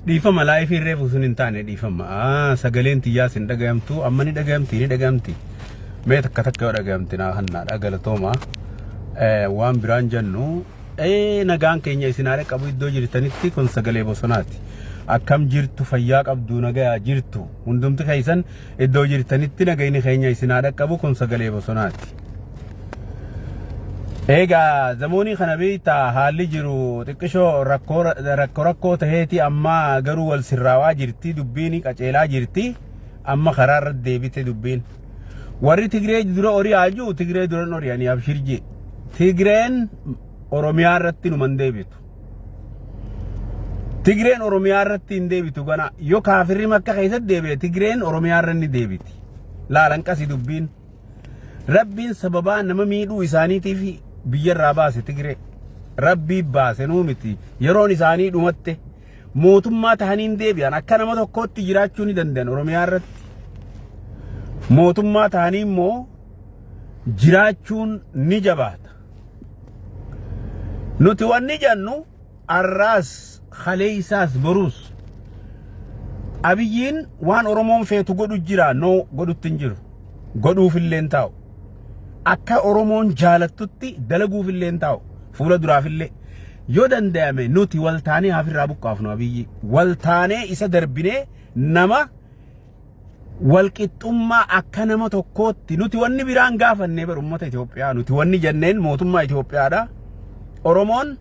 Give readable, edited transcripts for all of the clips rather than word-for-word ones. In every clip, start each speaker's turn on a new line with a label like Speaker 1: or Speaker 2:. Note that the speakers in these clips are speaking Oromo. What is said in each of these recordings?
Speaker 1: dhiifama laayifii reefu sun hin taane dhiifama sagaleen tiyyaa sin dhagayamtu amma ni dhagayamti mee takka yoo dhagayamti naa hannaadha galatooma waan biraan jennu nagaan keenya isinaa qabu iddoo jirtanitti kun sagalee bosonaati akkam jirtu fayyaa qabdu nagaa jirtu hundumti keessan iddoo jirtanitti nagayni keenya isinaa qabu kun sagalee bosonaati Ega zamoni kana beeyta haalli jiru xiqqishoo rakkoo taheeti amma garuu wal sirraawaa jirti dubbiin qaceelaa jirti amma karaa irratti deebite dubbiin warri Tigree dura oriyaaju Tigree dura oriyanii abshirji Tigreen Oromiyaa irratti numan deebitu Tigreen Oromiyaa irratti hin deebitu gana yoo kaafirri makka keessatti deebi'e Tigreen Oromiyaa irratti ni deebiti laalan qasi dubbiin Rabbiin sababaa nama miidhuu isaaniitiif biyyarraa baase Tigree Rabbii baase nuumiti yeroon isaanii dhumatte mootummaa tahaniin deebi'an akka nama tokkootti jiraachuu ni danda'an Oromiyaa irratti mootummaa tahanii immoo jiraachuun ni jabaata nuti wanni jennu arraas khaleeysaas boruus Abiyyiin waan Oromoon feetu godhu jira no godhutti hin jiru godhuufillee hin taa'u akka Oromoon jaalattutti dalaguufillee hin taa'u fuula duraafillee yoo danda'ame nuti waltaanee hafirraa buqqaafnu Abiyyi waltaanee isa darbinee nama walqixxummaa akka nama tokkootti nuti wanni biraan gaafannee bar ummata Itoophiyaa nuti wanni jenneen mootummaa Itoophiyaadha Oromoon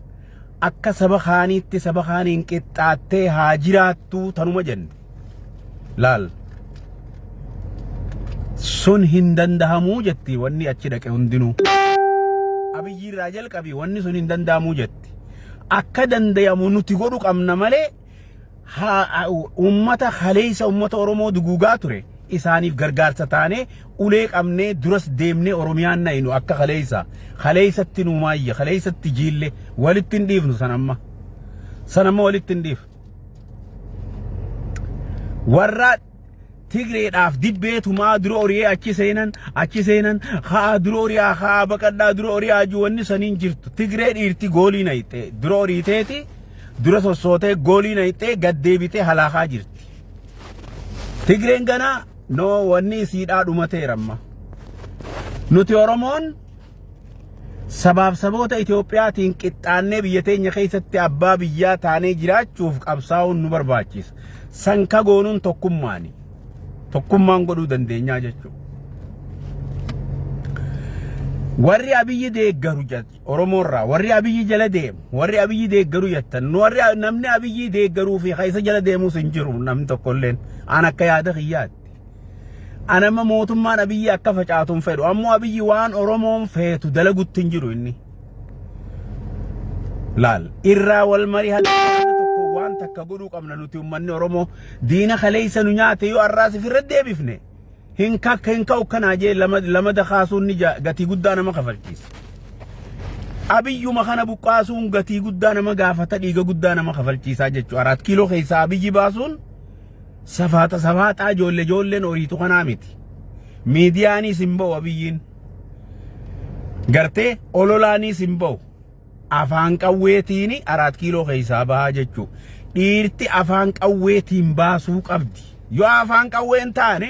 Speaker 1: akka saba kaaniitti saba kaaniin qixxaattee haa jiraattu tanuma jenne laal sun hin dandahamuu jetti wanni achi dhaqe hundinuu Abiyyi irraa jalqabi wanni sun hin dandahamuu jetti akka dandayamu nuti godhu qabna malee ummata khaleeysa ummata Oromoo duguugaa ture isaaniif gargaarsa taane ulee qabnee duras deemnee Oromiyaan na'inu akka khaleeysatti nu maayya khaleeysatti jiille walitti hin dhiifnu sanamma walitti hin dhiifnu warra Tigreedhaaf dibbeetumaa dura oriyee achi seenan haa dura oriyaa haa baqadhaa dura oriyaa wanni saniin jirtu Tigree dhiirti goolii nayite dura oriiteeti dura sossootee goolii nayite gaddeebitee halaakaa jirti Tigreen ganaa no wanni isiidhaa dhumateeramma nuti Oromoon sabaaf saboota Itoophiyaatiin qixxaannee biyya teenya keessatti abbaa biyyaa taanee jiraachuuf qabsaa'uun nu barbaachisa sanka goonuun tokkummaan godhuu dandeenyaa jechuudha warri Abiyyi deeggaru jechuudha Oromoorraa warri Abiyyi jala deemu warri Abiyyi deeggaru jettan warri namni Abiyyi deeggaruu fi keessa jala deemus hin jiru namni tokkolleen an akka yaada kiyyaatti anama mootummaan Abiyyi akka facaatuun fedhu ammoo Abiyyi waan Oromoon feetu dalagutti hin jiru inni laal irraa wal marii waan takka godhuu qabna nuti ummanni Oromoo diina khaleeysa nu nyaate yoo arraas ofirra deebifne hin ka'u kanaa jee lama dakaasuun ni gatii guddaa nama kafalchiisa Abiyyuma kana buqqaasuun gatii guddaa nama gaafata dhiiga guddaa nama kafalchiisaa jechuudha 4 kiiloo keessaa Abiyyi baasuun safaata ijoolleen horiitu kanaa miti miidiyaanis hin ba'u Abiyyiin gartee ololaanis hin ba'u afaan qawweetiin 4 kiiloo keessaa bahaa jechuudha dhiirti afaan qawweetiin baasuu qabdi yoo afaan qawween taane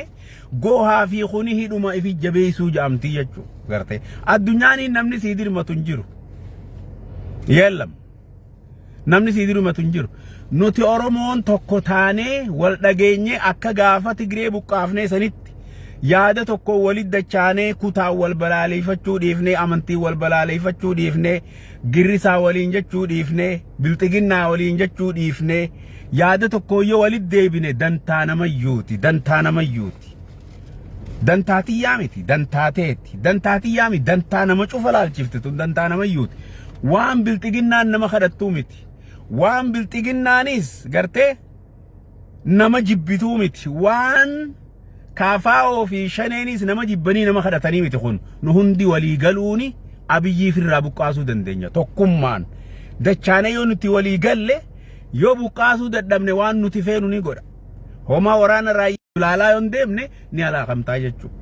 Speaker 1: goohaa fi kuni hidhuma ifi jabeessuu jaamtii jechuudha gartee addunyaan namni sii dirmatu hin jiru yeellam namni sii dirmatu hin jiru nuti Oromoon tokko taanee wal dhageenye akka gaafa Tigree buqqaafnee sanitti yaada tokko walit dachaanee kutaa wal balaaleeffachuu dhiifnee amantii wal balaaleeffachuu dhiifnee girrisaa waliin jechuu dhiifnee bilxiginnaa waliin jechuu dhiifnee yaada tokko yoo walit deebine dantaa namayyuuti dantaatiyyaa miti dantaateeti dantaatiyyaa miti dantaa nama cufa laalchifte tun dantaa namayyuuti waan bilxiginnaan nama kadhattuu miti waan bilxiginnaanis gartee nama jibbituu miti waan kaafaa'oo fi shaneenis nama jibbanii nama kadhatanii miti kun nu hundi walii galuuni Abiyyi firraa buqqaasuu dandeenya tokkummaan dachaane yoo nuti walii galle yoo buqqaasuu dadhabne waan nuti feenu ni godha homaa waraana raayyaa laalaa yoo deemne ni alaakamtaa jechuudha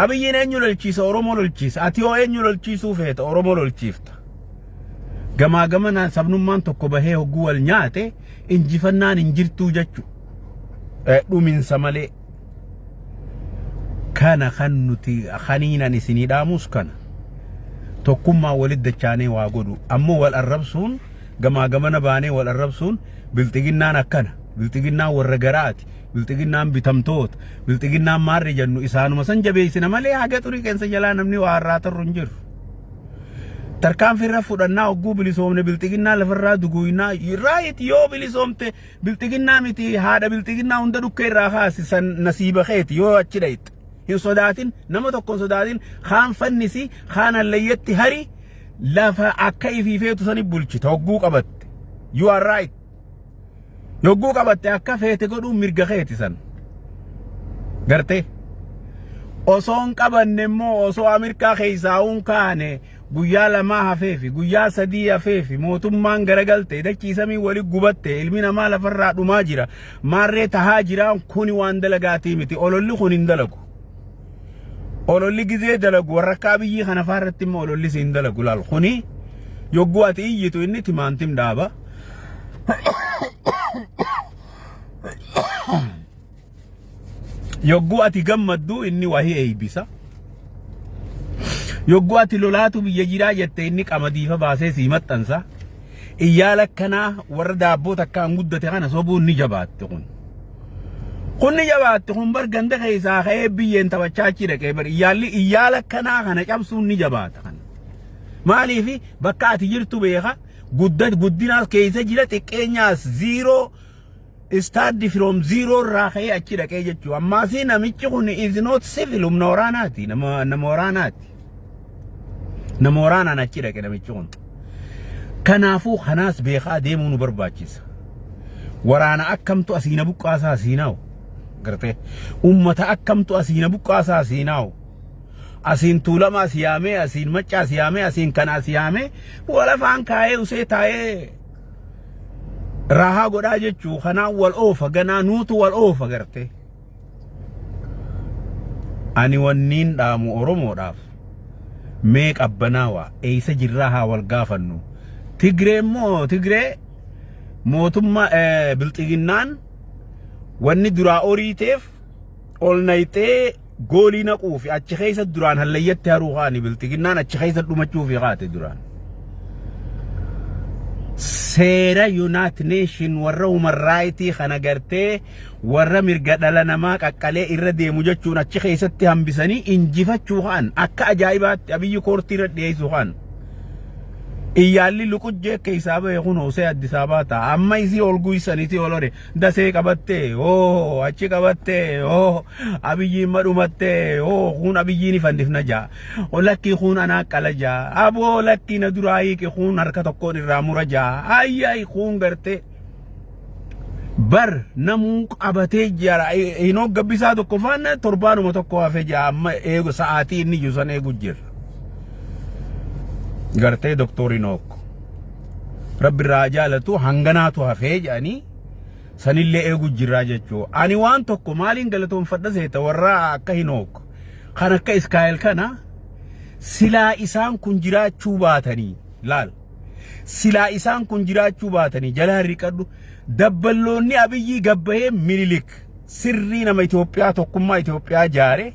Speaker 1: Abiyyiin eenyu lolchiisa Oromoo lolchiisa ati yoo eenyu lolchiisuu feeta Oromoo lolchiifta gamanaan sabnummaan tokko bahee hogguu wal nyaate injifannaan injirtuu jechu dhuminsa malee kana kan nuti khaniinan isinii dhaamus kana tokkummaa walit dachaanee waa godhu ammoo wal arrabsuun gamana baanee wal arrabsuun biltiginnaan akkana biltiginnaan warra garaati biltiginnaan bitamtoota biltiginnaan maarri jennu isaanuma san jabeessina malee haga xurii qeensa jalaa namni waa harraa tarru hin jiru tarkaanfirra fudhannaa hogguu bilisoomne biltiginnaa lafarraa duguynaa raayit yoo bilisoomte biltiginnaa miti haadha biltiginnaa hunda dhukkee irraa kaasisan nasiiba keeti yoo achi dhayte hin sodaatin nama tokkon sodaatin kaan fannisi kaan hallayyetti hari lafa akka ifiifeetu sani bulchita hogguu qabatte you are right yogguu qabatte akka feete godhuu mirga keeti san garte osoon qabanne immoo osoo Ameerikaa keessaa'uun kaane guyyaa lamaa hafeefi guyyaa sadii hafeefi mootummaan garagalte dachiisamii wali gubatte ilmi namaa lafarraa dhumaa jira maarree tahaa jira kuni waan dalagaatii miti ololli kun hin dalagu ololli gizee dalagu warrakkaa biyyi kana faarratti immoo ololli siin dalagu laal kuni yogguu ati iyyitu inni timaantim dhaaba yogguu ati gammaddu inni wahii eeybisa yogguu ati lolaatu biyya jiraa jette inni qamadiifa baasee sii maxxansa iyyaala akkanaa warra daabboo takkaan guddate kana sobuun ni jabaatte kun ni jabaatte kun bar ganda keessaa ka'ee biyyeen taphachaa achi dhaqee bar iyyaala akkanaa kana cabsuun ni jabaata kana maaliifi bakka ati jirtu beeka guddinaas keessa jira xiqqeenyaas zero start from zero irraa ka'ee achi dhaqee jechuu ammaasii namichi kun is not civil humna waraanaati nama waraanaati nama waraanaan achi dhaqe namichi kun kanaafuu kanaas beekaa deemuu nu barbaachisa waraana akkamtu asiina buqqaasaa asiinaawu garte ummata akkamtu asiina buqqaasaa asiinaawu asiin tuulama asiyaamee asiin macca asiyaamee asiin kana asiyaamee walafaan kaa'ee usee taa'ee rahaa godhaa jechuu kanaan wal oofa ganaa nuutu wal oofa garte ani wanniin dhaamu oromoodhaaf mee qabbanaawa eeysa jirraa haa wal gaafannu tigree immoo tigree mootummaa bilxiginnaan wanni duraa oriiteef ol nayxee goolii naquufi achi keessa duraan hallayyatti haruu kaani bilxiginnaan achi keessa dhumachuufi kaate duraan seera United Nation warra human rights kana gartee warra mirga dhala namaa qaqqalee irra deemu jechuun achi keessatti hambisanii injifachuu kaan akka ajaa'ibaatti abiyyi koortii irra dhiyeessuu kaan iyyaalli luqujjee keessaa ba'e kun Hosee Addis Ababaa ta'a amma isii ol guysaniiti olore dasee qabattee achi qabattee abiyyiin madhumattee kun abiyyiin ifannifna jaa lakki kun anaa qala jaa aboo lakki na duraa hiike kun harka tokkoon irraa mura jaa ayyaay kun garte bar namuu qabatee jara inoo gabbisaa tokko faana torbaanuma tokko hafee jaa amma eegu sa'aatii inni juusan eegu jira garte doktori nok rabbi raajalatu hanganaatu hafee jaani sanillee eegu jirraa jechuu ani waan tokko maaliin galatoonfadha seeta warra akka hinook kan akka iskaayel kana silaa isaan kun jiraachuu baatanii laal silaa isaan kun jiraachuu baatanii jala hirriqadhu dabballoonni abiyyi gabbahee Minilik sirrii nama Itoophiyaa tokkummaa Itoophiyaa jaare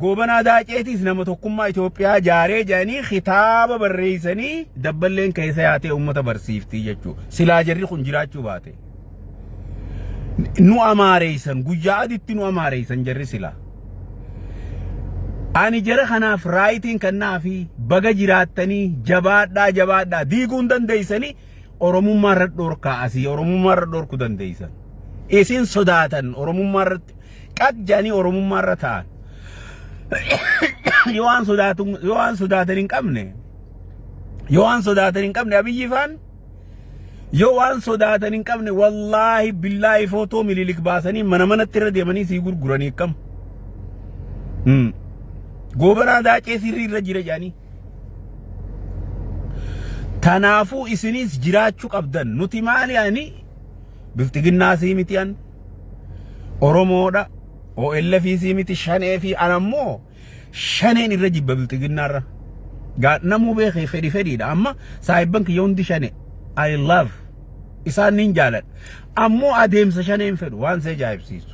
Speaker 1: gobanaa daaceetis nama tokkummaa Itoophiyaa jaaree jaanii kitaaba barreessanii dabballeen keessa yaatee ummata barsiiftii jechuu silaa jarri kun jiraachuu baate nu amaareessan guyyaa aditti nu amaareessan jarri silaa ani jara kanaaf raayitiin kannaafi baga jiraattanii jabaadhaa diiguun dandeessanii oromummaa irra dhorkaa asii oromummaa irra dhorku dandeessan isin sodaatan oromummaa irratti qajjanii oromummaa irra ta'an yoo waan sodaatan hin qabne abiyyi faan yoo waan sodaatan hin qabne wallaahi billaahi footoo Minilik baasanii manatti irra deemanii sii gurguranii kam gobanaa daacee sirrii irra jira jaanii tanaafuu isinis jiraachuu qabdan nuti maali ani bilxiginnaa sii miti an oromoodha OLF sii miti shanee fi anammoo shaneen irra jibba bilxiginnaarra namu beekee fedhiidha amma saayibban kiyya hundi shane I love isaan nin jaaladha ammoo adeemsa shaneen fedhu waan see jaayibsiisu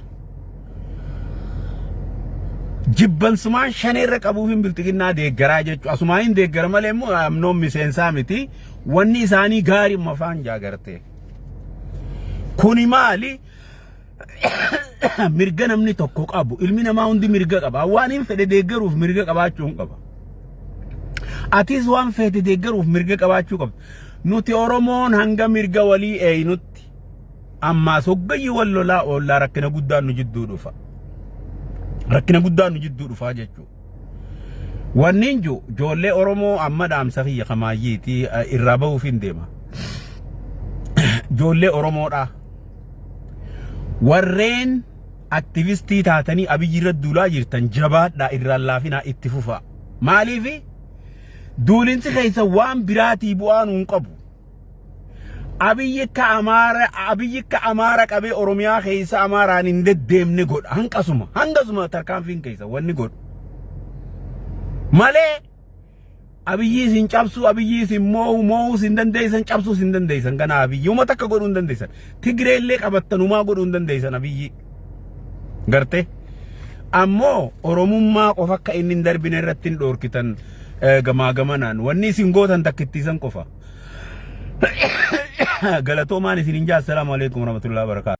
Speaker 1: jibbansumaan shaneerra qabuufin bilxiqinnaa deeggaraa jechuudha asumaa hin deeggara malee immoo amnoon miseensaa miti wanni isaanii gaarii mafaan jaagarte kuni maali mirga namni tokko qabu ilmi namaa hundi mirga qaba waan hin fedhe deeggaruuf mirga qabaachuun qaba atis waan fedhe deeggaruuf mirga qabaachuu qaba nuti oromoon hanga mirga walii eeynutti amma soggayyi wallolaa oollaa rakkina guddaan nu jidduu dhufa jechuudha wannin ju ijoollee oromoo amma dhaamsa kiyya kamaayyiiti irraa bahuuf hin deema ijoollee oromoodha warreen aktivistii taatanii abiyyi irra duulaa jirtan jabaadhaa irraan laafinaa itti fufa maaliifi duulinsi keessa waan biraatii bu'aa nuun qabu abiyyi ka amaara qabee oromiyaa keessa amaaraan hin deddeemne godha hangasuma tarkaanfiin keessa wanni godhu malee abiyyi isin cabsu abiyyi isin moo'uu isin dandeessan cabsuu isin dandeessan kana abiyyi uummata akka godhuu hin dandeessan Tigreellee qabattanumaa godhuu hin dandeessan abiyyi garte ammoo oromummaa qofa akka inni hin darbine irratti hin dhoorkitan gamaa gamanaan wanni isin gootan takkittiisan qofa galatoomaan isin hin jaa assalamu alaikum warahmatullahi wabarakatuh